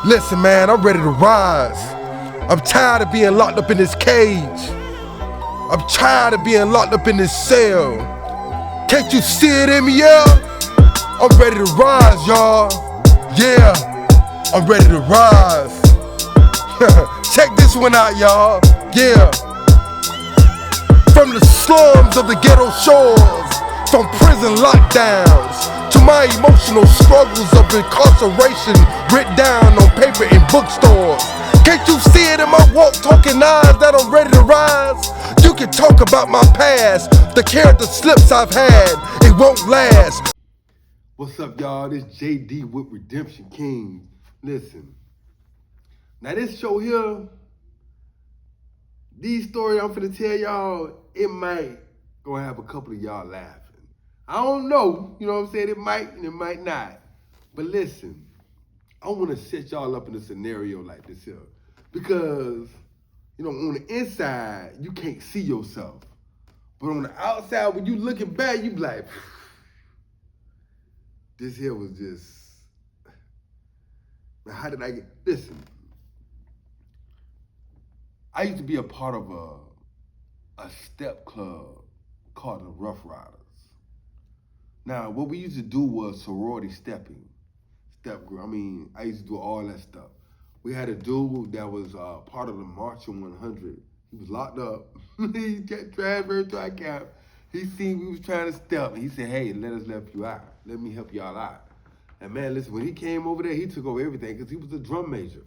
Listen, man, I'm ready to rise. I'm tired of being locked up in this cage. I'm tired of being locked up in this cell. Can't you see it in me, yeah? I'm ready to rise, y'all. Yeah, I'm ready to rise. Check this one out, y'all. Yeah. From the slums of the ghetto shores, from prison lockdowns, to my emotional struggles of incarceration written down on paper in bookstores. Can't you see it in my walk, talking eyes that I'm ready to rise? You can talk about my past, the character slips I've had, it won't last. What's up, y'all? This JD with Redemption King. Listen, now this show here, these stories I'm finna tell y'all, it might gonna have a couple of y'all laughing. I don't know, you know what I'm saying? It might and it might not. But listen, I wanna set y'all up in a scenario like this here. Because, you know, on the inside, you can't see yourself. But on the outside, when you looking back, you be like, this here was just, man, how did I get, listen. I used to be a part of a step club called the Rough Riders. Now, what we used to do was sorority stepping, step group. I mean, I used to do all that stuff. We had a dude that was part of the Marching 100. He was locked up. He got transferred to our camp. He seen we was trying to step, and he said, hey, let us help you out. Let me help y'all out. And man, listen, when he came over there, he took over everything because he was a drum major.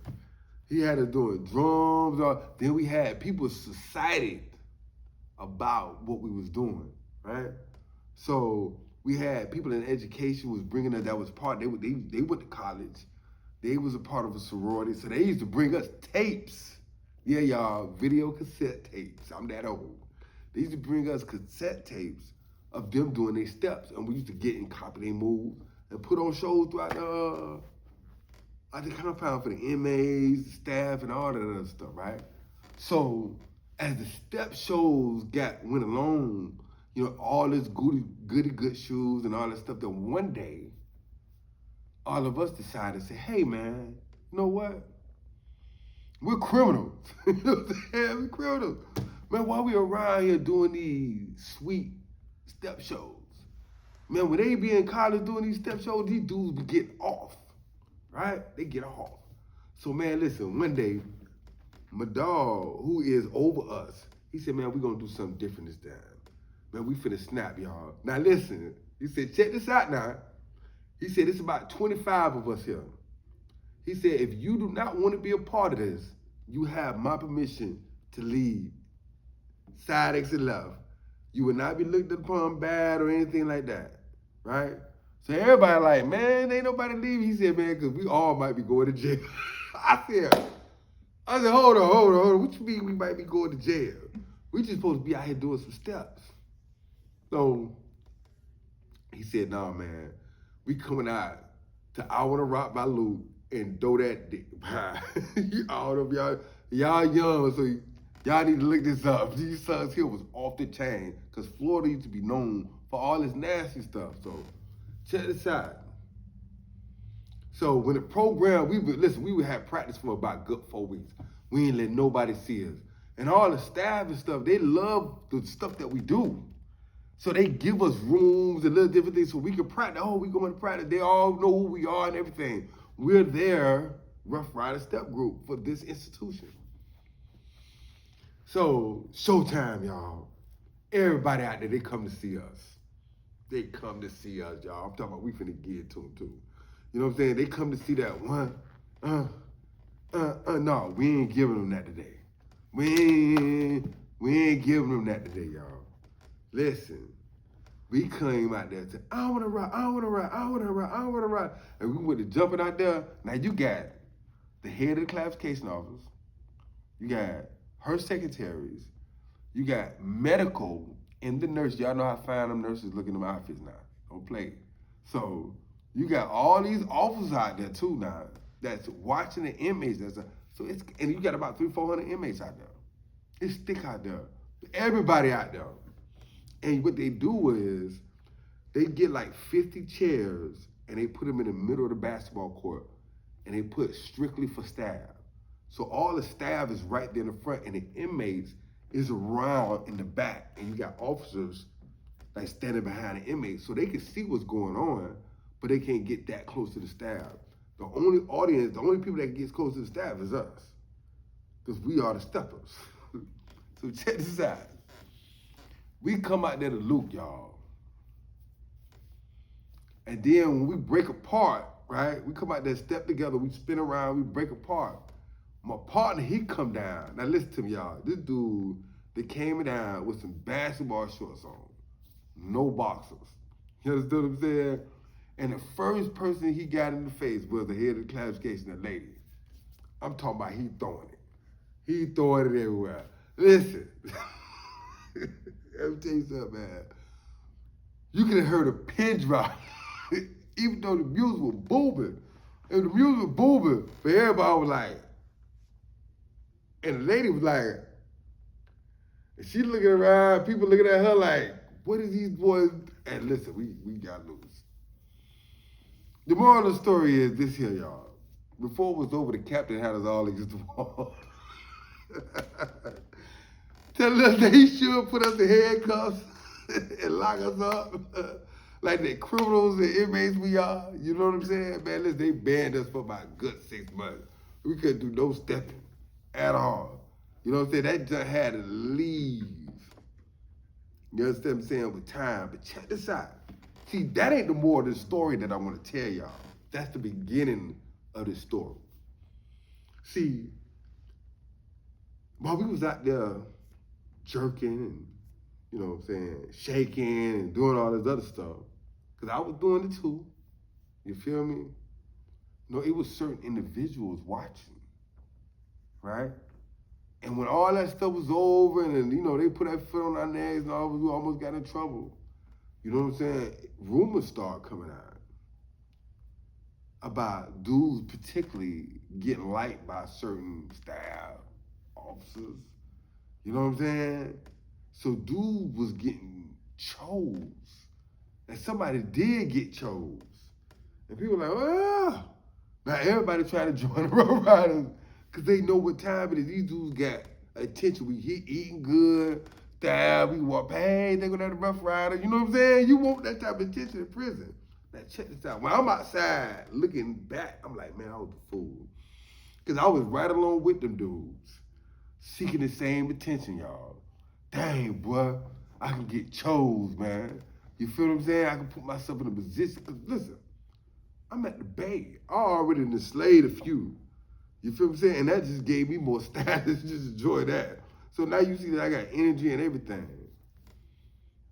He had us doing drums. Then we had people excited about what we was doing, right? So we had people in education was bringing us, that was part, they went to college. They was a part of a sorority. So they used to bring us tapes. Yeah, y'all, video cassette tapes. I'm that old. They used to bring us cassette tapes of them doing their steps. And we used to get and copy their moves and put on shows throughout the compound for the inmates, the staff, and all that other stuff, right? So as the step shows went along, you know, all this goody good shoes and all that stuff, then one day, all of us decided to say, hey man, you know what? We're criminals. You know what I'm saying? We're criminals. Man, why we around here doing these sweet step shows? Man, when they be in college doing these step shows, these dudes be getting off. Right? They get off. So man, listen, one day, my dog, who is over us, he said, man, we're gonna do something different this time. Man, we finna snap, y'all. Now listen, he said, check this out now. He said, it's about 25 of us here. He said, if you do not want to be a part of this, you have my permission to leave. Side exit left. You will not be looked upon bad or anything like that, right? So everybody like, man, ain't nobody leaving. He said, man, because we all might be going to jail. I said, hold on. What you mean we might be going to jail? We just supposed to be out here doing some steps. So he said, nah, man, we coming out to I Wanna Rock by Luke and throw that dick. All of y'all young, so y'all need to look this up. These sons here was off the chain because Florida used to be known for all this nasty stuff. So check this out. So when the program, we would have practice for about good 4 weeks. We ain't let nobody see us. And all the staff and stuff, they love the stuff that we do. So they give us rooms and little different things so we can practice. Oh, we going to practice. They all know who we are and everything. We're their Rough Rider step group for this institution. So showtime, y'all. Everybody out there, they come to see us. They come to see us, y'all. I'm talking about we finna get to them too. You know what I'm saying? They come to see that one. No, we ain't giving them that today. We ain't giving them that today, y'all. Listen, we came out there and said, I wanna ride. And we went to jumping out there. Now you got the head of the classification office. You got her secretaries. You got medical and the nurse. Y'all know how fine them nurses look in them outfits now. Don't play. So you got all these officers out there too now that's watching the inmates. And you got about 300-400 inmates out there. It's thick out there. Everybody out there. And what they do is they get like 50 chairs and they put them in the middle of the basketball court. and they put strictly for staff. So all the staff is right there in the front, and the inmates is around in the back, and you got officers like standing behind the inmates, so they can see what's going on, but they can't get that close to the staff. The only audience, the only people that gets close to the staff is us, because we are the steppers. So check this out. We come out there to Luke, y'all. And then when we break apart, right? We come out there, step together, we spin around, we break apart. My partner, he come down. Now listen to me, y'all. This dude, they came down with some basketball shorts on. No boxers. You understand what I'm saying? And the first person he got in the face was the head of the classification, the lady. I'm talking about he throwing it. He throwing it everywhere. Listen. Let me tell you something, man. You could have heard a pin drop, even though the music was booming. And the music was booming, but everybody was like, and the lady was like, and she looking around, people looking at her like, what is these boys? And listen, we got loose. The moral of the story is this here, y'all. Before it was over, the captain had us all against the wall. Telling us that he should put us in handcuffs and lock us up like the criminals and inmates we are. You know what I'm saying? Man, listen, they banned us for about a good 6 months. We couldn't do no stepping at all. You know what I'm saying? That just had to leave. You understand what I'm saying? With time. But check this out. See, that ain't the moral of the story that I want to tell y'all. That's the beginning of the story. See, while we was out there jerking and, you know what I'm saying, shaking and doing all this other stuff, because I was doing it too. You feel me? No, it was certain individuals watching, right? And when all that stuff was over and, you know, they put that foot on our necks and all, we almost got in trouble. You know what I'm saying? Rumors start coming out about dudes particularly getting liked by certain staff, officers. You know what I'm saying? So dude was getting chose. And somebody did get chose. And people were like, oh. Now everybody trying to join the Rough Riders because they know what time it is. These dudes got attention. We eating good, style, we walk, hey, they gonna have the Rough Rider. You know what I'm saying? You want that type of attention in prison. Now check this out. When I'm outside looking back, I'm like, man, I was a fool. Because I was right along with them dudes, seeking the same attention, y'all. Dang, boy, I can get chose, man. You feel what I'm saying? I can put myself in a position. Cause listen, I'm at the Bay. I already enslaved a few. You feel what I'm saying? And that just gave me more status. Just enjoy that. So now you see that I got energy and everything.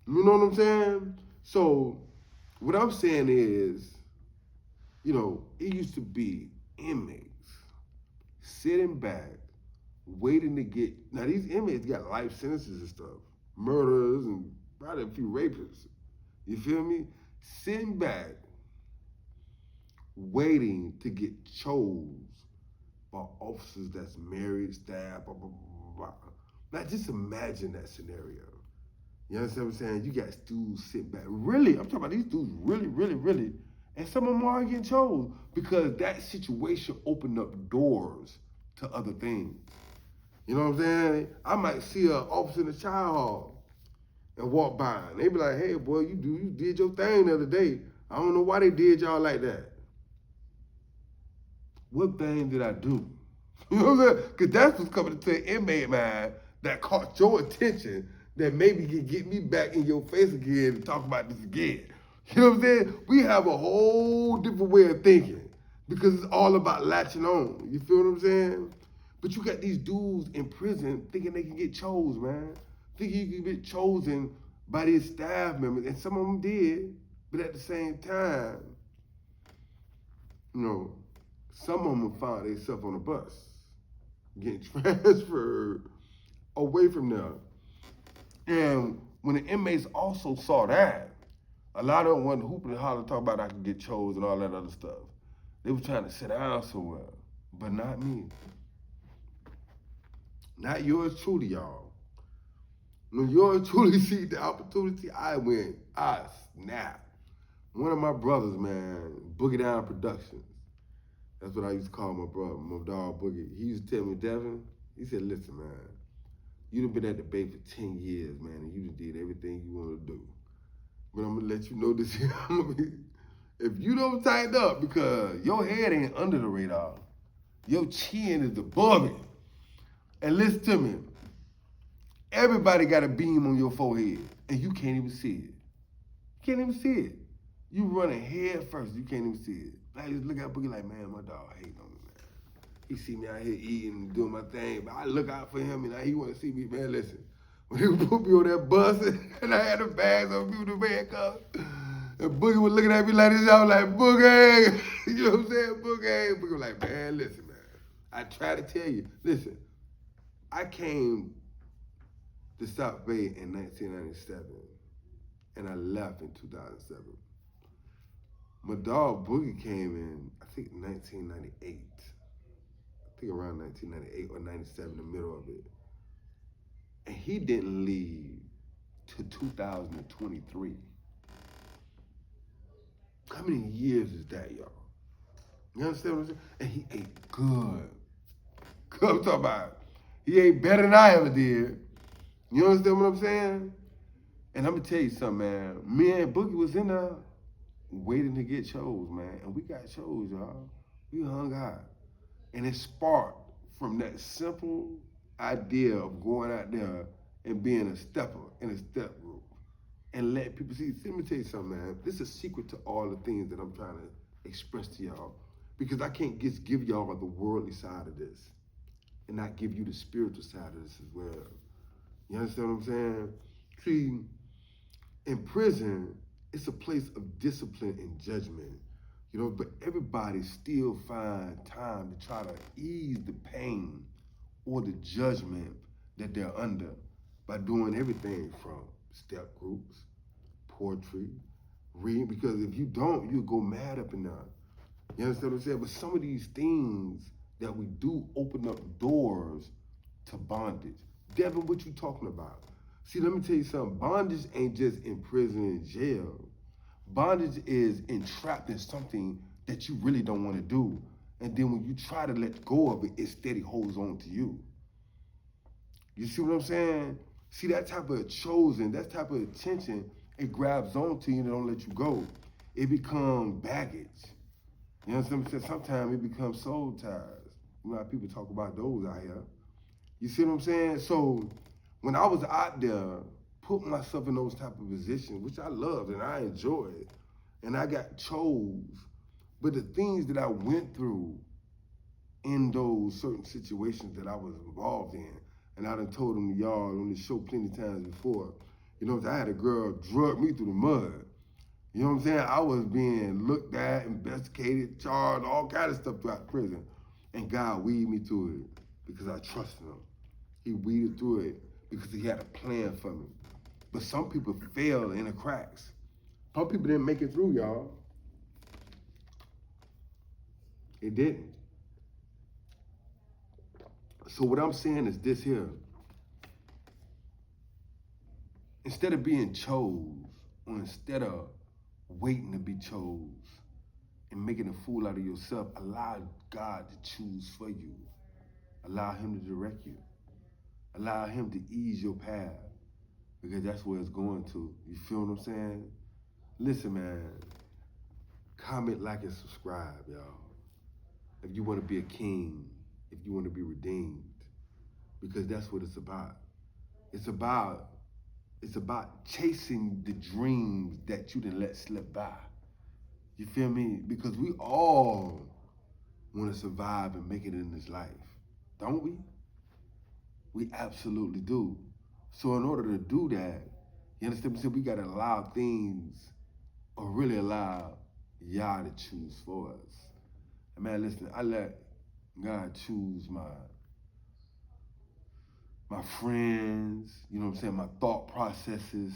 You know what I'm saying? So what I'm saying is, you know, it used to be inmates sitting back, waiting to get, now these inmates got life sentences and stuff, murderers and probably a few rapists. You feel me? Sitting back, waiting to get chose by officers that's married, staff, blah, blah, blah, blah. Now just imagine that scenario. You understand what I'm saying? You got dudes sitting back. Really, I'm talking about these dudes really, and some of them are getting chose because that situation opened up doors to other things. You know what I'm saying? I might see an officer in the child hall and walk by, and they be like, hey, boy, you did your thing the other day. I don't know why they did y'all like that. What thing did I do? You know what I'm saying? Because that's what's coming to an inmate mind that caught your attention that maybe can get me back in your face again and talk about this again. You know what I'm saying? We have a whole different way of thinking because it's all about latching on. You feel what I'm saying? But you got these dudes in prison thinking they can get chose, man. Thinking you can get chosen by these staff members, and some of them did, but at the same time, you know, some of them found themselves on a bus, getting transferred away from there. And when the inmates also saw that, a lot of them wasn't hooping and hollering, talking about I can get chose and all that other stuff. They were trying to sit down somewhere, but not me. Not yours truly, y'all. When yours truly see the opportunity, I snapped. One of my brothers, man, Boogie Down Productions, That's what I used to call my brother, my dog Boogie. He used to tell me, Devin, he said, listen, man, you done been at the bay for 10 years, man, and you done did everything you want to do. But I'm going to let you know this here. If you don't tighten up, because your head ain't under the radar, your chin is above it. And listen to me, everybody got a beam on your forehead, and you can't even see it. You can't even see it. You running head first, you can't even see it. I just look at Boogie like, man, my dog hating on me, man. He see me out here eating and doing my thing, but I look out for him, and now he want to see me, man, listen. When they put me on that bus, and I had the bags on me with the van cup, and Boogie was looking at me like this, I was like, Boogie, you know what I'm saying, Boogie? Boogie was like, man, listen, man. I try to tell you, listen, I came to South Bay in 1997, and I left in 2007. My dog Boogie came in, I think 1998. I think around 1998 or 97, the middle of it. And he didn't leave till 2023. How many years is that, y'all? You understand what I'm saying? And he ate good. Good, I'm talking about. He ate better than I ever did. You understand what I'm saying? And I'm gonna tell you something, man. Me and Boogie was in there waiting to get chose, man. And we got chose, y'all. We hung out. And it sparked from that simple idea of going out there and being a stepper in a step group and let people see. Let me tell you something, man. This is a secret to all the things that I'm trying to express to y'all, because I can't just give y'all the worldly side of this and not give you the spiritual side of this as well. You understand what I'm saying? See, in prison, it's a place of discipline and judgment, you know, but everybody still find time to try to ease the pain or the judgment that they're under by doing everything from step groups, poetry, reading, because if you don't, you'll go mad up in there. You understand what I'm saying? But some of these things that we do open up doors to bondage. Devin, what you talking about? See, let me tell you something. Bondage ain't just in prison and jail. Bondage is entrapped in something that you really don't want to do. And then when you try to let go of it, it steady holds on to you. You see what I'm saying? See, that type of chosen, that type of attention, it grabs onto you and don't let you go. It becomes baggage. You know what I'm saying? Sometimes it becomes soul ties. You know how people talk about those out here. You see what I'm saying? So when I was out there, putting myself in those type of positions, which I loved and I enjoyed, and I got chose, but the things that I went through in those certain situations that I was involved in, and I done told them to y'all on the show plenty times before, you know, I had a girl drug me through the mud. You know what I'm saying? I was being looked at, investigated, charged, all kind of stuff throughout prison. And God weeded me through it because I trusted him. He weeded through it because he had a plan for me. But some people fell in the cracks. Some people didn't make it through, y'all. It didn't. So what I'm saying is this here. Instead of being chose, or instead of waiting to be chose and making a fool out of yourself, allow God to choose for you. Allow him to direct you. Allow him to ease your path, because that's where it's going to. You feel what I'm saying? Listen, man, comment, like, and subscribe, y'all. If you want to be a king, if you want to be redeemed, because that's what it's about. It's about chasing the dreams that you didn't let slip by. You feel me? Because we all want to survive and make it in this life, don't we? We absolutely do. So in order to do that, you understand what I'm saying? We got to allow things, or really allow Yah to choose for us. And man, listen, I let God choose my friends, you know what I'm saying, my thought processes,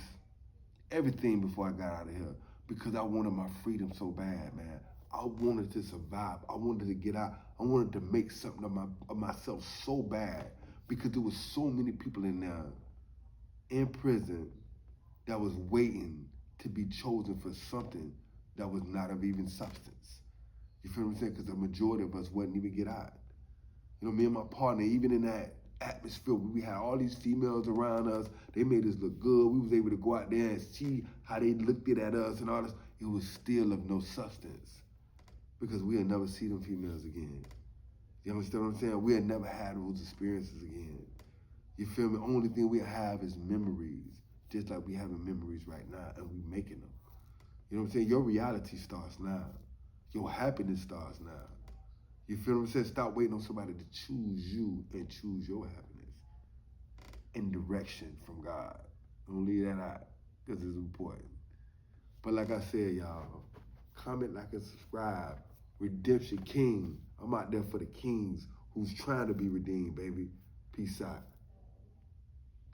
everything before I got out of here, because I wanted my freedom so bad, man. I wanted to survive. I wanted to get out. I wanted to make something of myself so bad, because there was so many people in there in prison that was waiting to be chosen for something that was not of even substance. You feel what I'm saying? Because the majority of us wouldn't even get out. You know, me and my partner, even in that atmosphere, we had all these females around us. They made us look good. We was able to go out there and see how they looked at us and all this. It was still of no substance because we'll never see them females again. You understand what I'm saying? We'll never have those experiences again. You feel me? Only thing we have is memories, just like we having memories right now, and we making them. You know what I'm saying? Your reality starts now. Your happiness starts now. You feel what I'm saying? Stop waiting on somebody to choose you and choose your happiness in direction from God. Don't leave that out because it's important. But like I said, y'all, comment, like, and subscribe. Redemption King. I'm out there for the kings who's trying to be redeemed, baby. Peace out.